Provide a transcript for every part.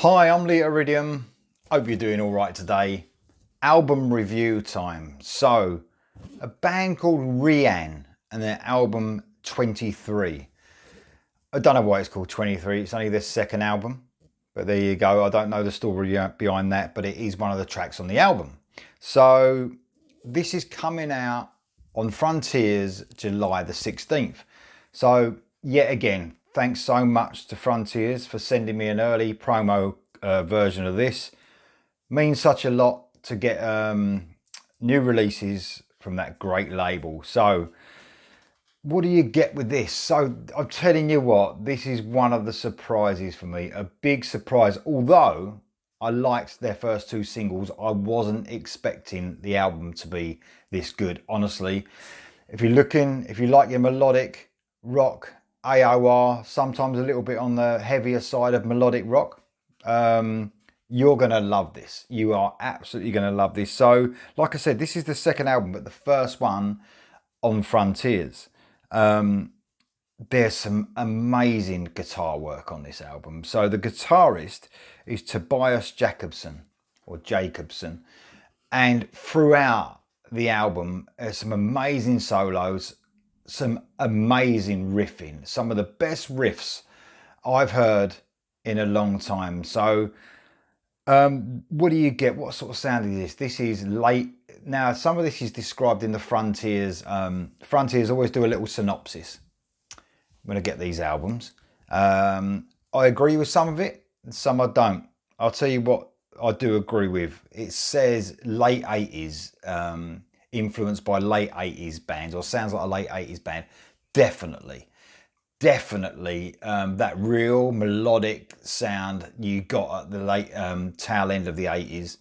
Hi, I'm Rian. Hope you're doing all right today. Album review time. So, a band called Rian and their album 23. I don't know why it's called 23. It's only their second album. But there you go. I don't know the story behind that, but it is one of the tracks on the album. So, this is coming out on Frontiers July the 16th. So, yet again, thanks so much to Frontiers for sending me an early promo version of this. Means such a lot to get new releases from that great label. So what do you get with this? So I'm telling you what, this is one of the surprises for me, a big surprise. Although I liked their first two singles, I wasn't expecting the album to be this good, honestly. If you like your melodic rock, AOR, sometimes a little bit on the heavier side of melodic rock, you're going to love this. You are absolutely going to love this. So, like I said, this is the second album, but the first one on Frontiers. There's some amazing guitar work on this album. So the guitarist is Tobias Jacobson, or Jacobson. And throughout the album, there's some amazing solos, some amazing riffing, some of the best riffs I've heard in a long time. So what do you get? What sort of sound is this? This is late. Now, some of this is described in the Frontiers. Frontiers always do a little synopsis when I get these albums. I agree with some of it, and some I don't. I'll tell you what I do agree with. It says late 80s, influenced by late 80s bands, or sounds like a late 80s band. Definitely that real melodic sound you got at the late tail end of the 80s.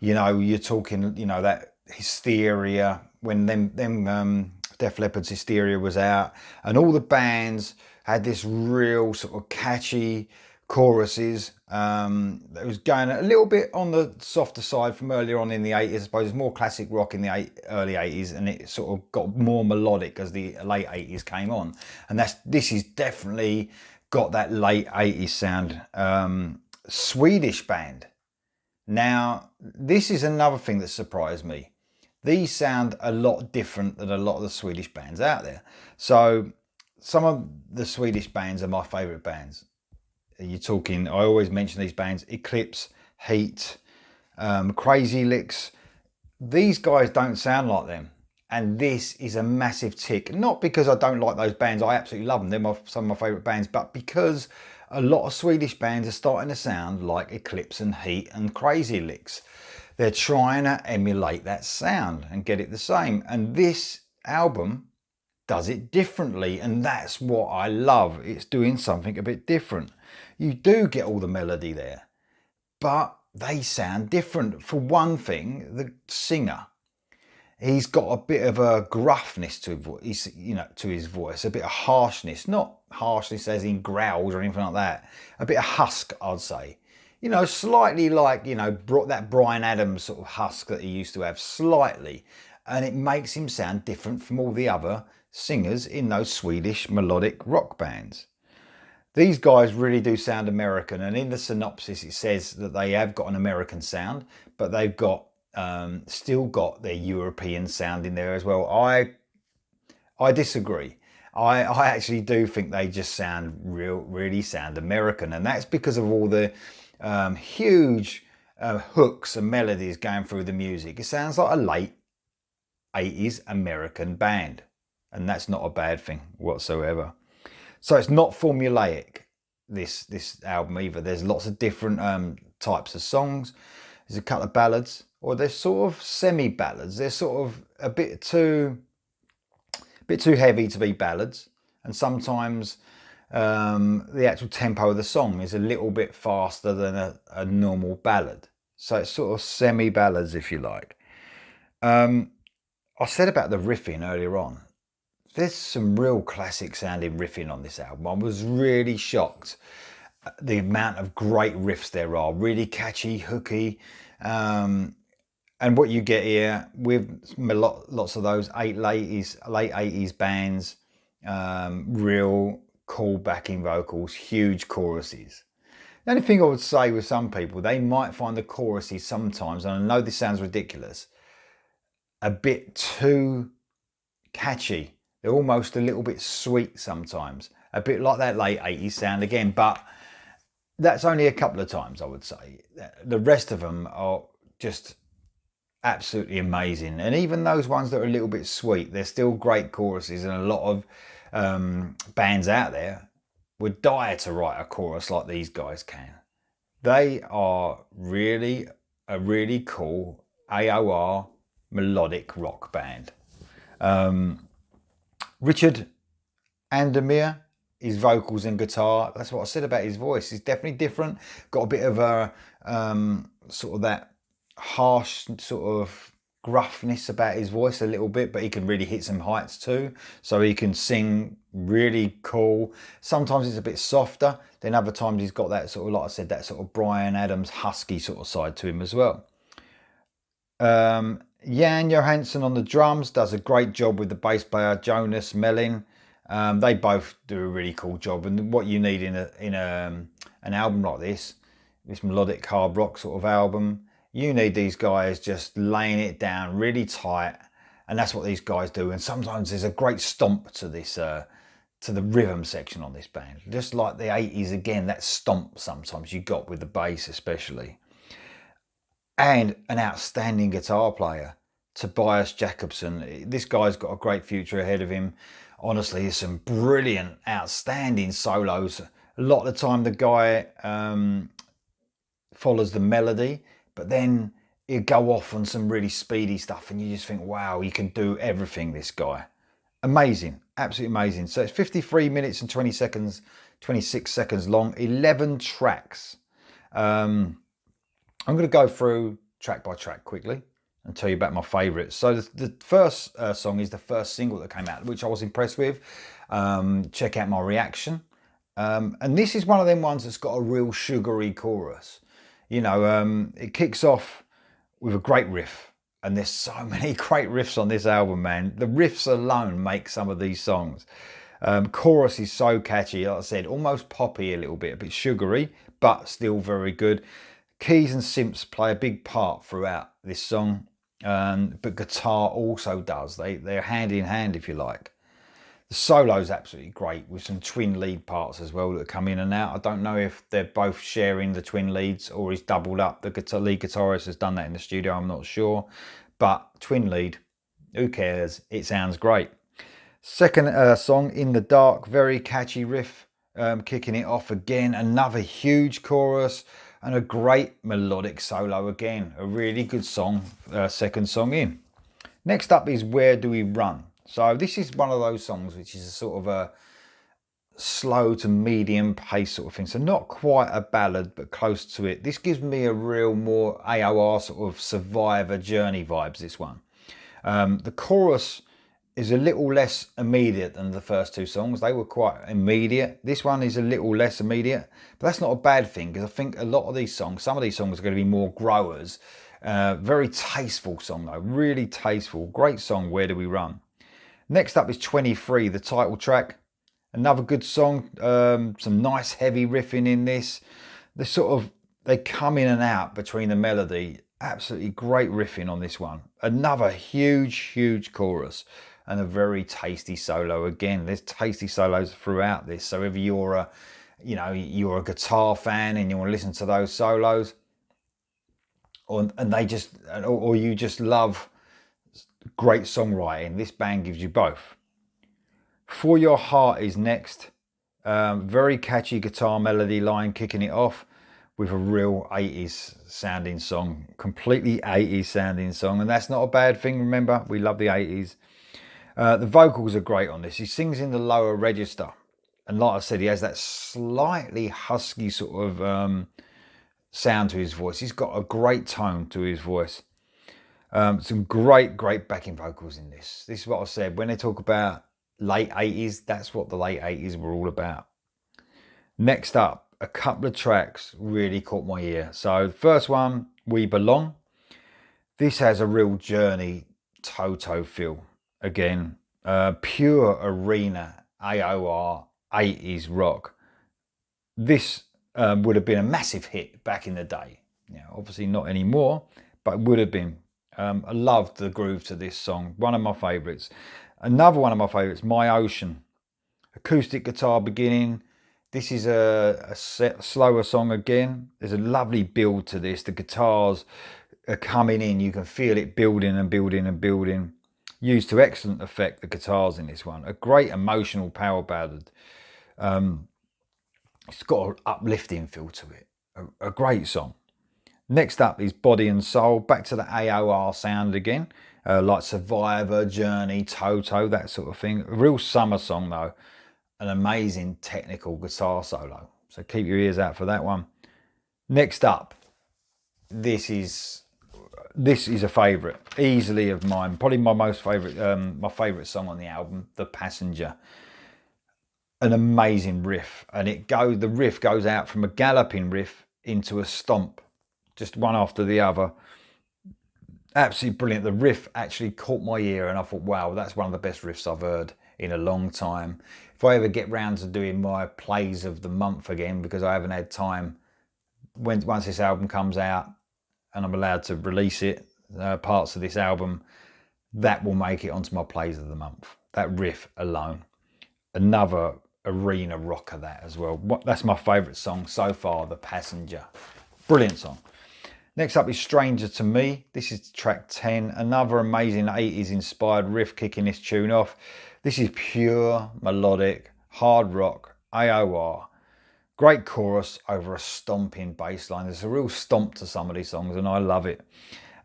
You know, you're talking, you know, that Hysteria, when them Def Leppard's Hysteria was out, and all the bands had this real sort of catchy choruses that was going a little bit on the softer side from earlier on in the 80s. I suppose it's more classic rock in the early 80s, and it sort of got more melodic as the late 80s came on. And this is definitely got that late 80s sound. Swedish band. Now, this is another thing that surprised me. These sound a lot different than a lot of the Swedish bands out there. So some of the Swedish bands are my favourite bands. You're talking, I always mention these bands, Eclipse, Heat, Crazy Licks. These guys don't sound like them. And this is a massive tick. Not because I don't like those bands, I absolutely love them. They're some of my favourite bands, but because a lot of Swedish bands are starting to sound like Eclipse and Heat and Crazy Licks. They're trying to emulate that sound and get it the same. And this album does it differently, and that's what I love. It's doing something a bit different. You do get all the melody there, but they sound different. For one thing, the singer, he's got a bit of a gruffness to his voice, a bit of harshness, not harshness as in growls or anything like that, a bit of husk, I'd say. You know, slightly like, you know, that Bryan Adams sort of husk that he used to have, slightly. And it makes him sound different from all the other singers in those Swedish melodic rock bands. These guys really do sound American, and in the synopsis it says that they have got an American sound, but they've got still got their European sound in there as well. I disagree. I actually do think they just really sound American, and that's because of all the huge hooks and melodies going through the music. It sounds like a late 80s American band, and that's not a bad thing whatsoever. So it's not formulaic, this album either. There's lots of different types of songs. There's a couple of ballads, or they're sort of semi-ballads. They're sort of a bit too heavy to be ballads, and sometimes the actual tempo of the song is a little bit faster than a normal ballad. So it's sort of semi-ballads, if you like. I said about the riffing earlier on. There's some real classic sounding riffing on this album. I was really shocked at the amount of great riffs there are. Really catchy, hooky. And what you get here with lots of those late 80s bands, real cool backing vocals, huge choruses. The only thing I would say with some people, they might find the choruses sometimes, and I know this sounds ridiculous, a bit too catchy. They're almost a little bit sweet sometimes, a bit like that late 80s sound again, but that's only a couple of times, I would say. The rest of them are just absolutely amazing, and even those ones that are a little bit sweet, they're still great choruses, and a lot of bands out there would die to write a chorus like these guys can. They are really a really cool AOR melodic rock band. Richard Andermere, his vocals and guitar, that's what I said about his voice. He's definitely different. Got a bit of a sort of that harsh sort of gruffness about his voice a little bit, but he can really hit some heights too. So he can sing really cool. Sometimes it's a bit softer. Then other times he's got that sort of, like I said, that sort of Bryan Adams husky sort of side to him as well. Jan Johansson on the drums does a great job with the bass player Jonas Mellin. They both do a really cool job, and what you need in an album like this melodic hard rock sort of album, you need these guys just laying it down really tight, and that's what these guys do. And sometimes there's a great stomp to this to the rhythm section on this band, just like the 80s again, that stomp sometimes you got with the bass especially. And an outstanding guitar player, Tobias Jacobson. This guy's got a great future ahead of him. Honestly, there's some brilliant, outstanding solos. A lot of the time the guy follows the melody, but then he'll go off on some really speedy stuff, and you just think, wow, he can do everything, this guy. Amazing, absolutely amazing. So it's 53 minutes and 26 seconds long, 11 tracks. I'm going to go through track by track quickly and tell you about my favourites. So the first song is the first single that came out, which I was impressed with. Check out my reaction. And this is one of them ones that's got a real sugary chorus. You know, it kicks off with a great riff. And there's so many great riffs on this album, man. The riffs alone make some of these songs. Chorus is so catchy, like I said, almost poppy a little bit, a bit sugary, but still very good. Keys and synths play a big part throughout this song, but guitar also does. They're hand in hand, if you like. The solo's absolutely great, with some twin lead parts as well that come in and out. I don't know if they're both sharing the twin leads or he's doubled up. The lead guitarist has done that in the studio, I'm not sure. But twin lead, who cares? It sounds great. Second song, In the Dark, very catchy riff, kicking it off again. Another huge chorus. And a great melodic solo again. A really good song, second song in. Next up is Where Do We Run? So this is one of those songs which is a sort of a slow to medium pace sort of thing. So not quite a ballad, but close to it. This gives me a real more AOR sort of Survivor Journey vibes, this one. The chorus is a little less immediate than the first two songs. They were quite immediate. This one is a little less immediate, but that's not a bad thing, because I think a lot of these songs, some of these songs are going to be more growers. Very tasteful song though, really tasteful. Great song, Where Do We Run? Next up is 23, the title track. Another good song, some nice heavy riffing in this. They come in and out between the melody. Absolutely great riffing on this one. Another huge chorus. And a very tasty solo again. There's tasty solos throughout this. So if you're a guitar fan and you want to listen to those solos, or you just love great songwriting, this band gives you both. For Your Heart is next. Very catchy guitar melody line kicking it off with a real 80s sounding song. Completely 80s sounding song. And that's not a bad thing. Remember, we love the 80s. The vocals are great on this. He sings in the lower register. And like I said, he has that slightly husky sort of sound to his voice. He's got a great tone to his voice. Some great backing vocals in this. This is what I said. When they talk about late 80s, that's what the late 80s were all about. Next up, a couple of tracks really caught my ear. So the first one, We Belong. This has a real Journey Toto feel. Again, pure arena AOR 80s rock. This would have been a massive hit back in the day. Obviously not anymore, but it would have been. I loved the groove to this song. One of my favourites. Another one of my favourites, My Ocean. Acoustic guitar beginning. This is a slower song again. There's a lovely build to this. The guitars are coming in. You can feel it building and building and building. Used to excellent effect, the guitars in this one. A great emotional power ballad. It's got an uplifting feel to it. A great song. Next up is Body and Soul. Back to the AOR sound again. Like Survivor, Journey, Toto, that sort of thing. A real summer song though. An amazing technical guitar solo. So keep your ears out for that one. Next up, this is a favourite, easily of mine. Probably my most favourite, my favourite song on the album, The Passenger. An amazing riff, and the riff goes out from a galloping riff into a stomp, just one after the other. Absolutely brilliant. The riff actually caught my ear, and I thought, wow, that's one of the best riffs I've heard in a long time. If I ever get round to doing my plays of the month again, because I haven't had time, once this album comes out and I'm allowed to release it, parts of this album, that will make it onto my plays of the month. That riff alone. Another arena rocker, that as well. That's my favourite song so far, The Passenger. Brilliant song. Next up is Stranger to Me. This is track 10. Another amazing 80s inspired riff kicking this tune off. This is pure melodic, hard rock, AOR. Great chorus over a stomping bass line. There's a real stomp to some of these songs and I love it.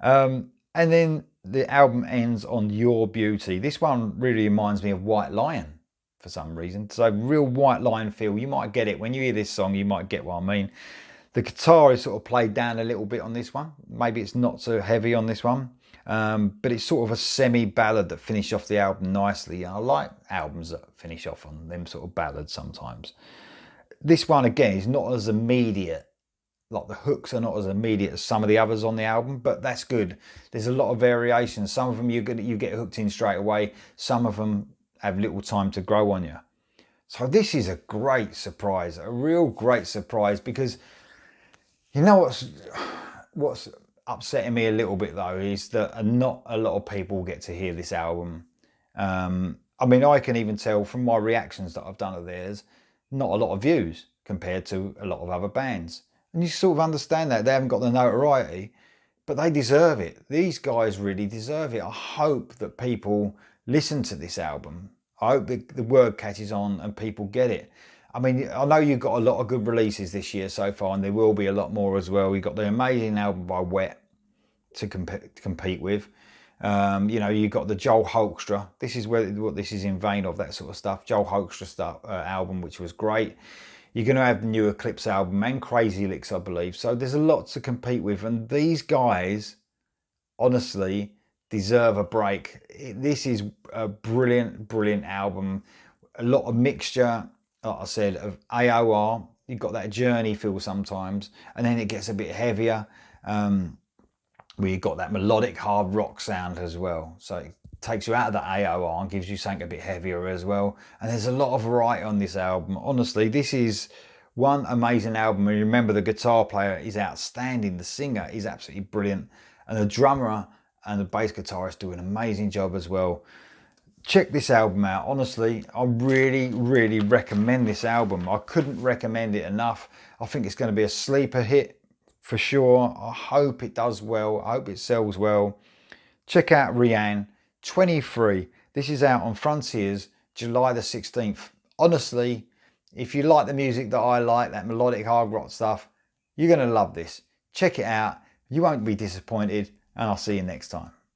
And then the album ends on Your Beauty. This one really reminds me of White Lion for some reason. So real White Lion feel. You might get it. When you hear this song, you might get what I mean. The guitar is sort of played down a little bit on this one. Maybe it's not so heavy on this one. But it's sort of a semi-ballad that finishes off the album nicely. I like albums that finish off on them sort of ballads sometimes. This one, again, is not as immediate. Like the hooks are not as immediate as some of the others on the album, but that's good. There's a lot of variations. Some of them you get hooked in straight away. Some of them have little time to grow on you. So this is a great surprise, a real great surprise, because you know what's upsetting me a little bit though is that not a lot of people get to hear this album. I mean, I can even tell from my reactions that I've done of theirs, not a lot of views compared to a lot of other bands. And you sort of understand that. They haven't got the notoriety, but they deserve it. These guys really deserve it. I hope that people listen to this album. I hope the word catches on and people get it. I mean, I know you've got a lot of good releases this year so far, and there will be a lot more as well. You've got the amazing album by Wet to compete with. You know, you've got the Joel Hoekstra. This is what this is in vain of, that sort of stuff. Joel Hoekstra album, which was great. You're going to have the new Eclipse album and Crazy Licks, I believe. So there's a lot to compete with. And these guys, honestly, deserve a break. This is a brilliant, brilliant album. A lot of mixture, like I said, of AOR. You've got that Journey feel sometimes. And then it gets a bit heavier. Where you've got that melodic hard rock sound as well. So it takes you out of the AOR and gives you something a bit heavier as well. And there's a lot of variety on this album. Honestly, this is one amazing album. And remember, the guitar player is outstanding. The singer is absolutely brilliant. And the drummer and the bass guitarist do an amazing job as well. Check this album out. Honestly, I really, really recommend this album. I couldn't recommend it enough. I think it's going to be a sleeper hit for sure. I hope it does well. I hope it sells well. Check out Rian 23. This is out on Frontiers July the 16th. Honestly, if you like the music that I like, that melodic hard rock stuff, you're going to love this. Check it out. You won't be disappointed, and I'll see you next time.